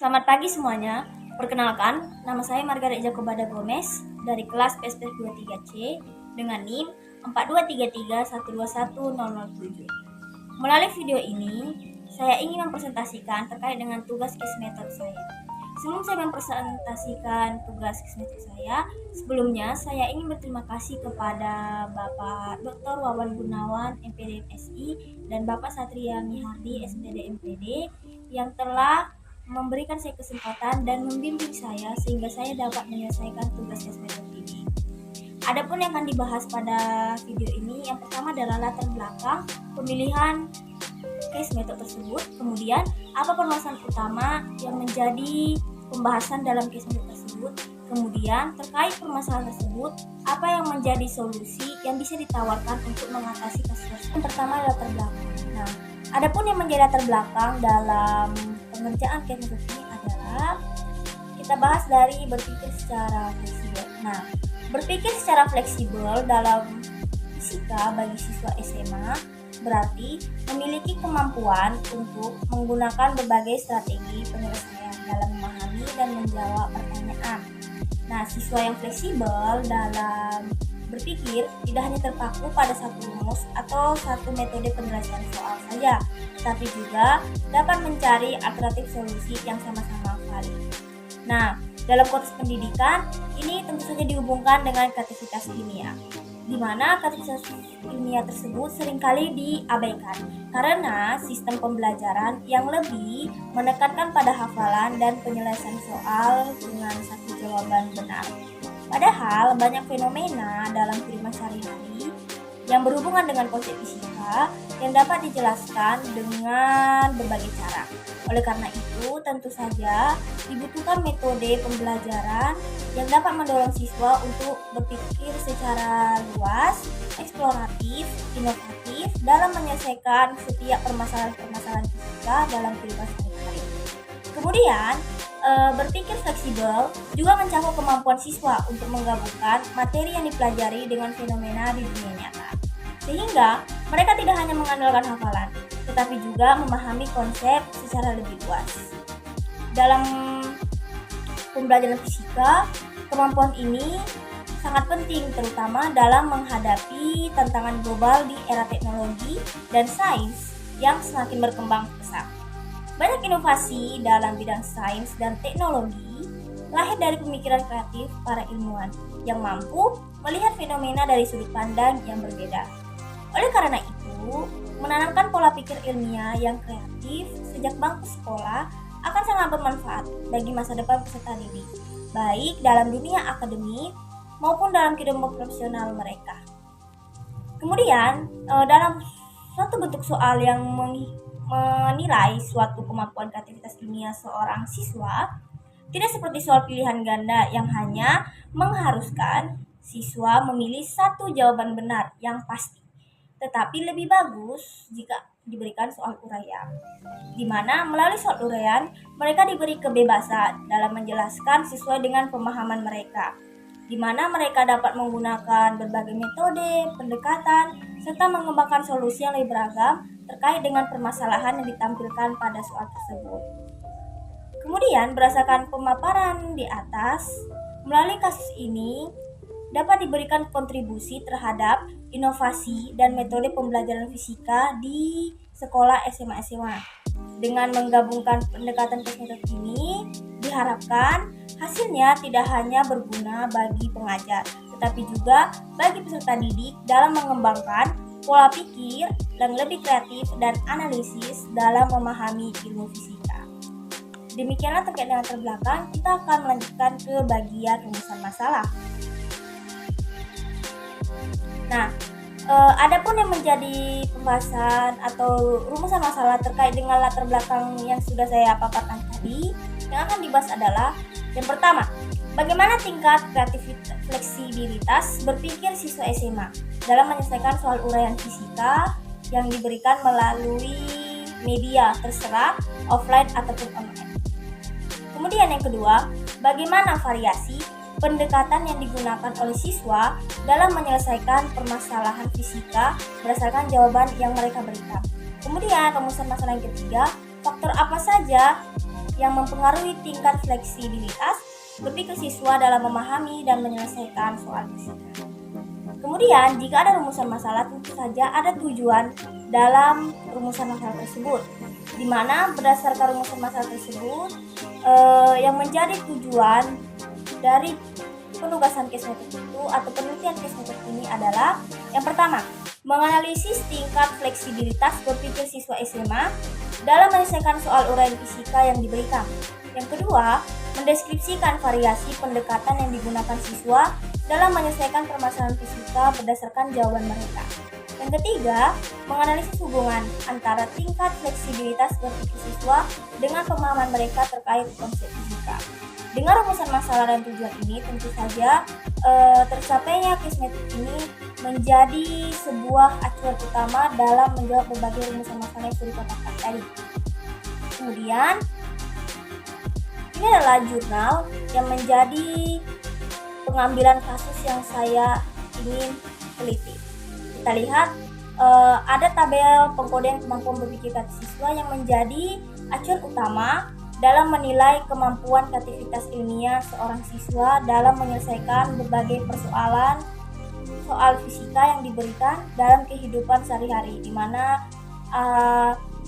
Selamat pagi semuanya. Perkenalkan, nama saya Margaret Jacobada Gomez dari kelas PSPS 23C dengan NIM 42331210007. Melalui video ini, saya ingin mempresentasikan terkait dengan tugas case method saya. Sebelum saya mempresentasikan tugas case method saya, sebelumnya saya ingin berterima kasih kepada Bapak Dr. Wawan Gunawan, MPD MSI, dan Bapak Satria Mihardi, SPD MPD, yang telah memberikan saya kesempatan dan membimbing saya sehingga saya dapat menyelesaikan tugas case method ini. Adapun yang akan dibahas pada video ini, yang pertama adalah latar belakang pemilihan case method tersebut, kemudian apa permasalahan utama yang menjadi pembahasan dalam case method tersebut, kemudian terkait permasalahan tersebut, apa yang menjadi solusi yang bisa ditawarkan untuk mengatasi kasus tersebut. Yang pertama adalah latar belakang. Nah, adapun yang menjadi latar belakang dalam pengerjaan case method ini adalah kita bahas dari berpikir secara fleksibel. Nah, berpikir secara fleksibel dalam fisika bagi siswa SMA berarti memiliki kemampuan untuk menggunakan berbagai strategi penyelesaian dalam memahami dan menjawab pertanyaan. Nah, siswa yang fleksibel dalam berpikir tidak hanya terpaku pada satu rumus atau satu metode penyelesaian soal saja, tapi juga dapat mencari alternatif solusi yang sama-sama valid. Nah, dalam konteks pendidikan, ini tentu saja dihubungkan dengan kreativitas ilmiah, di mana kreativitas ilmiah tersebut seringkali diabaikan karena sistem pembelajaran yang lebih menekankan pada hafalan dan penyelesaian soal dengan satu jawaban benar. Padahal banyak fenomena dalam kehidupan sehari-hari yang berhubungan dengan konsep fisika yang dapat dijelaskan dengan berbagai cara. Oleh karena itu, tentu saja dibutuhkan metode pembelajaran yang dapat mendorong siswa untuk berpikir secara luas, eksploratif, inovatif dalam menyelesaikan setiap permasalahan-permasalahan fisika dalam kehidupan sehari-hari. Kemudian, berpikir fleksibel juga mencakup kemampuan siswa untuk menggabungkan materi yang dipelajari dengan fenomena di dunia nyata. Sehingga mereka tidak hanya mengandalkan hafalan, tetapi juga memahami konsep secara lebih luas. Dalam pembelajaran fisika, kemampuan ini sangat penting terutama dalam menghadapi tantangan global di era teknologi dan sains yang semakin berkembang pesat. Banyak inovasi dalam bidang sains dan teknologi lahir dari pemikiran kreatif para ilmuwan yang mampu melihat fenomena dari sudut pandang yang berbeda. Oleh karena itu, menanamkan pola pikir ilmiah yang kreatif sejak bangku sekolah akan sangat bermanfaat bagi masa depan peserta didik, baik dalam dunia akademik maupun dalam kehidupan profesional mereka. Kemudian, dalam suatu bentuk soal yang menilai suatu kemampuan kreativitas ilmiah seorang siswa, tidak seperti soal pilihan ganda yang hanya mengharuskan siswa memilih satu jawaban benar yang pasti. Tetapi lebih bagus jika diberikan soal uraian, di mana melalui soal uraian mereka diberi kebebasan dalam menjelaskan sesuai dengan pemahaman mereka, di mana mereka dapat menggunakan berbagai metode, pendekatan, serta mengembangkan solusi yang lebih beragam terkait dengan permasalahan yang ditampilkan pada soal tersebut. Kemudian berdasarkan pemaparan di atas, melalui kasus ini dapat diberikan kontribusi terhadap inovasi dan metode pembelajaran fisika di sekolah SMA-SMA. Dengan menggabungkan pendekatan case method ini, diharapkan hasilnya tidak hanya berguna bagi pengajar, tetapi juga bagi peserta didik dalam mengembangkan pola pikir yang lebih kreatif dan analisis dalam memahami ilmu fisika. Demikianlah terkait dengan latar belakang, kita akan melanjutkan ke bagian rumusan masalah. Nah, adapun yang menjadi pembahasan atau rumusan masalah terkait dengan latar belakang yang sudah saya paparkan tadi, yang akan dibahas adalah yang pertama, bagaimana tingkat fleksibilitas berpikir siswa SMA dalam menyelesaikan soal uraian fisika yang diberikan melalui media terserah offline ataupun online. Kemudian yang kedua, bagaimana variasi pendekatan yang digunakan oleh siswa dalam menyelesaikan permasalahan fisika berdasarkan jawaban yang mereka berikan. Kemudian rumusan masalah yang ketiga, faktor apa saja yang mempengaruhi tingkat fleksibilitas berpikir siswa dalam memahami dan menyelesaikan soal fisika. Kemudian, jika ada rumusan masalah, tentu saja ada tujuan dalam rumusan masalah tersebut, di mana berdasarkan rumusan masalah tersebut, yang menjadi tujuan dari penugasan case method itu atau penelitian case method ini adalah yang pertama, menganalisis tingkat fleksibilitas berpikir siswa SMA dalam menyelesaikan soal uraian fisika yang diberikan. Yang kedua, mendeskripsikan variasi pendekatan yang digunakan siswa dalam menyelesaikan permasalahan fisika berdasarkan jawaban mereka. Yang ketiga, menganalisis hubungan antara tingkat fleksibilitas berpikir siswa dengan pemahaman mereka terkait konsep fisika. Dengan rumusan masalah dan tujuan ini, tentu saja tercapainya case method ini menjadi sebuah acuan utama dalam menjawab berbagai rumusan masalah yang sudah dikatakan tadi. Kemudian, ini adalah jurnal yang menjadi pengambilan kasus yang saya ingin teliti. Kita lihat ada tabel pengkodean kemampuan berpikir kreatif siswa yang menjadi acuan utama dalam menilai kemampuan kreativitas ilmiah seorang siswa dalam menyelesaikan berbagai persoalan soal fisika yang diberikan dalam kehidupan sehari-hari, di mana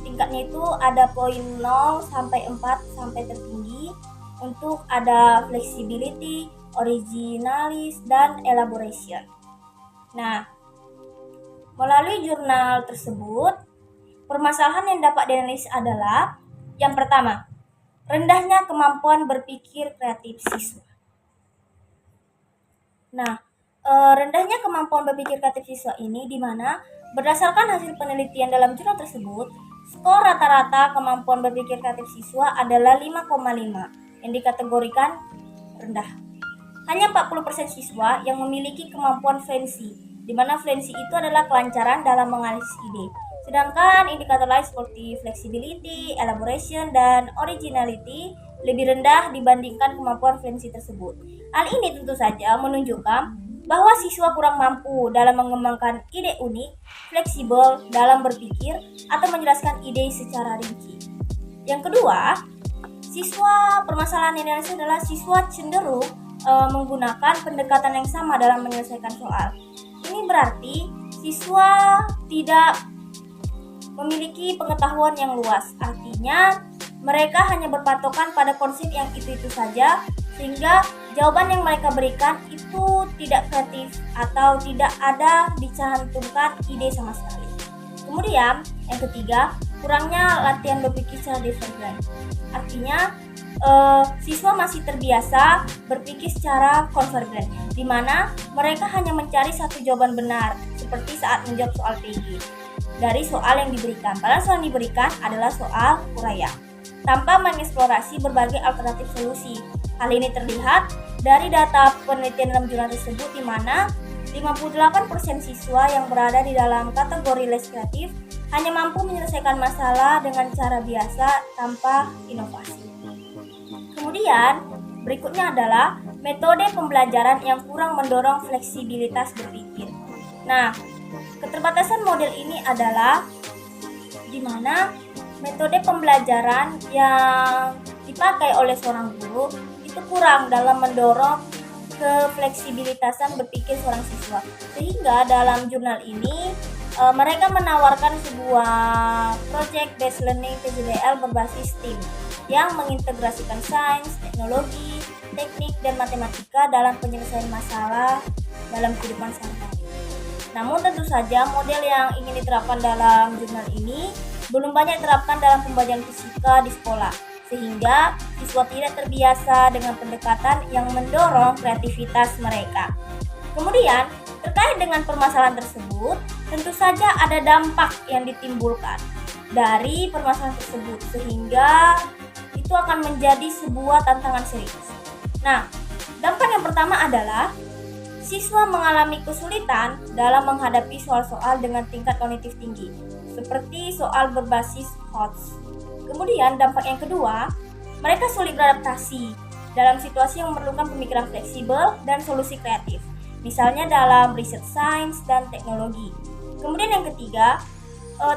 tingkatnya itu ada poin 0 sampai 4 sampai tertinggi untuk ada flexibility, originalis, dan elaboration. Nah, melalui jurnal tersebut, permasalahan yang dapat dianalisis adalah yang pertama, rendahnya kemampuan berpikir kreatif siswa. Nah, rendahnya kemampuan berpikir kreatif siswa ini di mana berdasarkan hasil penelitian dalam jurnal tersebut, skor rata-rata kemampuan berpikir kreatif siswa adalah 5,5 yang dikategorikan rendah. Hanya 40% siswa yang memiliki kemampuan fluensi, di mana fluensi itu adalah kelancaran dalam menganalisis ide. Sedangkan indikator lain seperti flexibility, elaboration, dan originality lebih rendah dibandingkan kemampuan fluensi tersebut. Hal ini tentu saja menunjukkan bahwa siswa kurang mampu dalam mengembangkan ide unik, fleksibel dalam berpikir, atau menjelaskan ide secara rinci. Yang kedua, permasalahan yang dianalisis adalah siswa cenderung menggunakan pendekatan yang sama dalam menyelesaikan soal. Ini berarti siswa tidak memiliki pengetahuan yang luas. Artinya, mereka hanya berpatokan pada konsep yang itu-itu saja, sehingga jawaban yang mereka berikan itu tidak kreatif atau tidak ada dicantumkan ide sama sekali. Kemudian, yang ketiga, kurangnya latihan berpikir secara divergen. Artinya, siswa masih terbiasa berpikir secara konvergen, di mana mereka hanya mencari satu jawaban benar, seperti saat menjawab soal PG dari soal yang diberikan. Padahal soal yang diberikan adalah soal uraian, tanpa mengeksplorasi berbagai alternatif solusi. Hal ini terlihat dari data penelitian dalam jurnal tersebut, di mana 58% siswa yang berada di dalam kategori less kreatif hanya mampu menyelesaikan masalah dengan cara biasa tanpa inovasi. Kemudian, berikutnya adalah metode pembelajaran yang kurang mendorong fleksibilitas berpikir. Nah, keterbatasan model ini adalah di mana metode pembelajaran yang dipakai oleh seorang guru itu kurang dalam mendorong kefleksibilitasan berpikir seorang siswa. Sehingga dalam jurnal ini mereka menawarkan sebuah project based learning PJBL berbasis STEAM yang mengintegrasikan sains, teknologi, teknik, dan matematika dalam penyelesaian masalah dalam kehidupan sehari-hari. Namun tentu saja model yang ingin diterapkan dalam jurnal ini belum banyak diterapkan dalam pembelajaran fisika di sekolah, sehingga siswa tidak terbiasa dengan pendekatan yang mendorong kreativitas mereka. Kemudian, terkait dengan permasalahan tersebut, tentu saja ada dampak yang ditimbulkan dari permasalahan tersebut, sehingga itu akan menjadi sebuah tantangan serius. Nah, dampak yang pertama adalah siswa mengalami kesulitan dalam menghadapi soal-soal dengan tingkat kognitif tinggi, seperti soal berbasis HOTS. Kemudian dampak yang kedua, mereka sulit beradaptasi dalam situasi yang memerlukan pemikiran fleksibel dan solusi kreatif, misalnya dalam riset sains dan teknologi. Kemudian yang ketiga,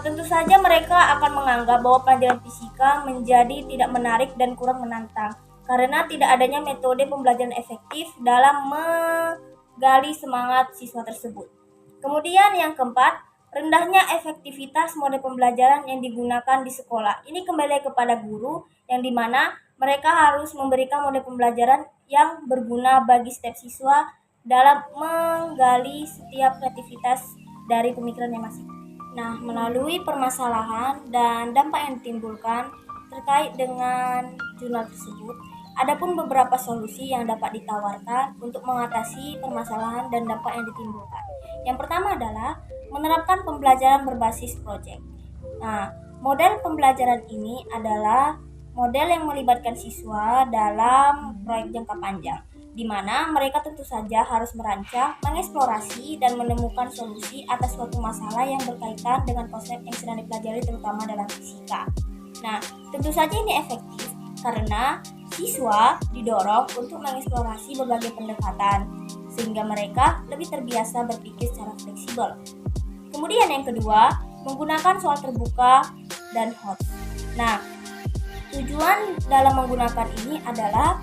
tentu saja mereka akan menganggap bahwa pelajaran fisika menjadi tidak menarik dan kurang menantang karena tidak adanya metode pembelajaran efektif dalam menggali semangat siswa tersebut. Kemudian yang keempat, rendahnya efektivitas mode pembelajaran yang digunakan di sekolah. Ini kembali kepada guru yang dimana mereka harus memberikan mode pembelajaran yang berguna bagi setiap siswa dalam menggali setiap kreativitas dari pemikiran yang masing. Nah, melalui permasalahan dan dampak yang ditimbulkan terkait dengan jurnal tersebut, adapun beberapa solusi yang dapat ditawarkan untuk mengatasi permasalahan dan dampak yang ditimbulkan. Yang pertama adalah menerapkan pembelajaran berbasis proyek. Nah, model pembelajaran ini adalah model yang melibatkan siswa dalam proyek jangka panjang, di mana mereka tentu saja harus merancang, mengeksplorasi, dan menemukan solusi atas suatu masalah yang berkaitan dengan konsep yang sedang dipelajari terutama dalam fisika. Nah, tentu saja ini efektif karena siswa didorong untuk mengeksplorasi berbagai pendekatan sehingga mereka lebih terbiasa berpikir secara fleksibel. Kemudian yang kedua, menggunakan soal terbuka dan HOTS. Nah, tujuan dalam menggunakan ini adalah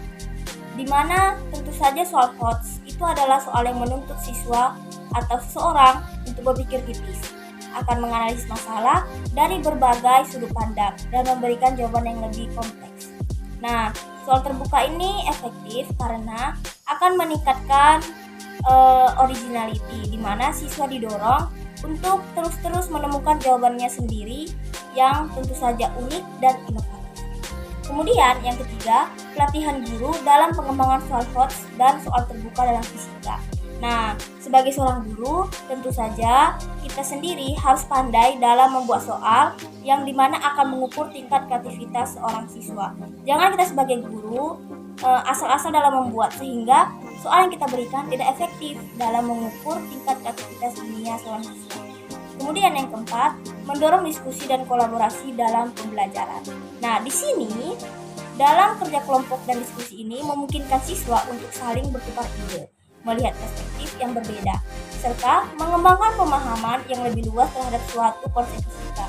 di mana tentu saja soal HOTS itu adalah soal yang menuntut siswa atau seseorang untuk berpikir kritis, akan menganalisis masalah dari berbagai sudut pandang dan memberikan jawaban yang lebih kompleks. Nah, soal terbuka ini efektif karena akan meningkatkan originality, di mana siswa didorong untuk terus-terus menemukan jawabannya sendiri yang tentu saja unik dan inovatif. Kemudian yang ketiga, pelatihan guru dalam pengembangan soal HOTS dan soal terbuka dalam fisika. Nah, sebagai seorang guru, tentu saja kita sendiri harus pandai dalam membuat soal yang dimana akan mengukur tingkat kreativitas seorang siswa. Jangan kita sebagai guru asal-asal dalam membuat sehingga soal yang kita berikan tidak efektif dalam mengukur tingkat kreativitas dunia seorang siswa. Kemudian yang keempat, mendorong diskusi dan kolaborasi dalam pembelajaran. Nah, di sini dalam kerja kelompok dan diskusi ini memungkinkan siswa untuk saling bertukar ide, melihat perspektif yang berbeda, serta mengembangkan pemahaman yang lebih luas terhadap suatu konsep fisika.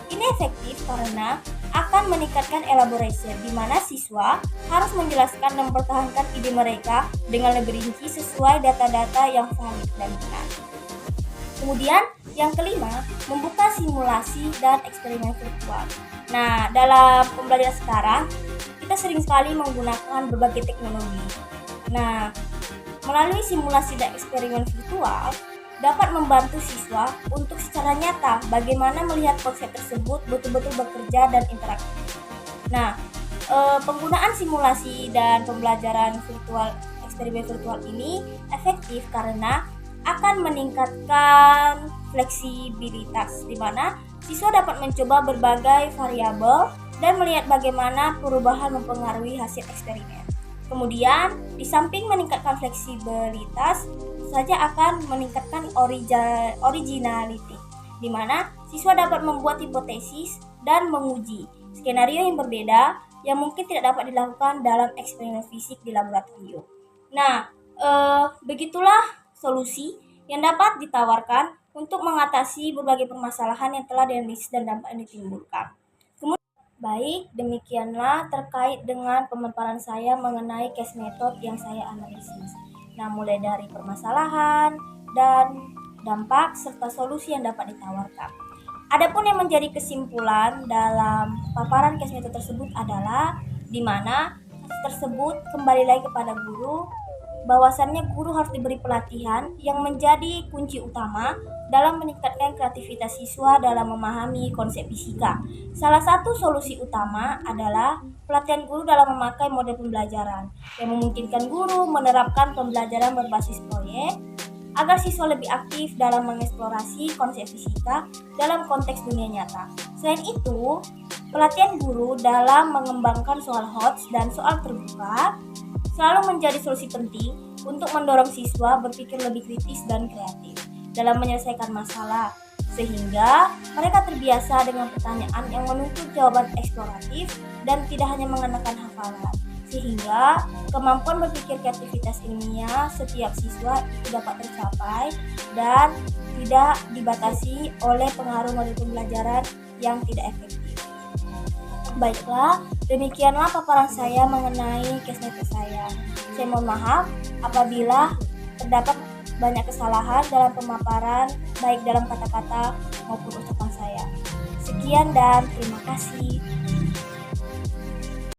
Ini efektif karena akan meningkatkan elaboration, di mana siswa harus menjelaskan dan mempertahankan ide mereka dengan lebih rinci sesuai data-data yang valid dan benar. Kemudian yang kelima, membuka simulasi dan eksperimen virtual. Nah, dalam pembelajaran sekarang, kita sering sekali menggunakan berbagai teknologi. Nah, melalui simulasi dan eksperimen virtual, dapat membantu siswa untuk secara nyata bagaimana melihat konsep tersebut betul-betul bekerja dan interaktif. Nah, penggunaan simulasi dan pembelajaran virtual, eksperimen virtual ini efektif karena akan meningkatkan fleksibilitas, di mana siswa dapat mencoba berbagai variabel dan melihat bagaimana perubahan mempengaruhi hasil eksperimen. Kemudian, di samping meningkatkan fleksibilitas, saja akan meningkatkan originality, di mana siswa dapat membuat hipotesis dan menguji skenario yang berbeda yang mungkin tidak dapat dilakukan dalam eksperimen fisik di laboratorium. Nah, begitulah solusi yang dapat ditawarkan untuk mengatasi berbagai permasalahan yang telah dianalisis dan dampak yang ditimbulkan. Baik, demikianlah terkait dengan pemaparan saya mengenai case method yang saya analisis. Nah, mulai dari permasalahan dan dampak serta solusi yang dapat ditawarkan. Adapun yang menjadi kesimpulan dalam paparan case method tersebut adalah di mana tersebut kembali lagi kepada guru, bahwasannya guru harus diberi pelatihan yang menjadi kunci utama dalam meningkatkan kreativitas siswa dalam memahami konsep fisika. Salah satu solusi utama adalah pelatihan guru dalam memakai model pembelajaran yang memungkinkan guru menerapkan pembelajaran berbasis proyek agar siswa lebih aktif dalam mengeksplorasi konsep fisika dalam konteks dunia nyata. Selain itu, pelatihan guru dalam mengembangkan soal HOTS dan soal terbuka selalu menjadi solusi penting untuk mendorong siswa berpikir lebih kritis dan kreatif dalam menyelesaikan masalah, sehingga mereka terbiasa dengan pertanyaan yang menuntut jawaban eksploratif dan tidak hanya mengenakan hafalan, sehingga kemampuan berpikir kreativitas ilmiah setiap siswa itu dapat tercapai dan tidak dibatasi oleh pengaruh model pembelajaran yang tidak efektif. Baiklah, demikianlah paparan saya mengenai case method saya. Saya mohon maaf apabila terdapat banyak kesalahan dalam pemaparan, baik dalam kata-kata maupun ucapan saya. Sekian dan terima kasih.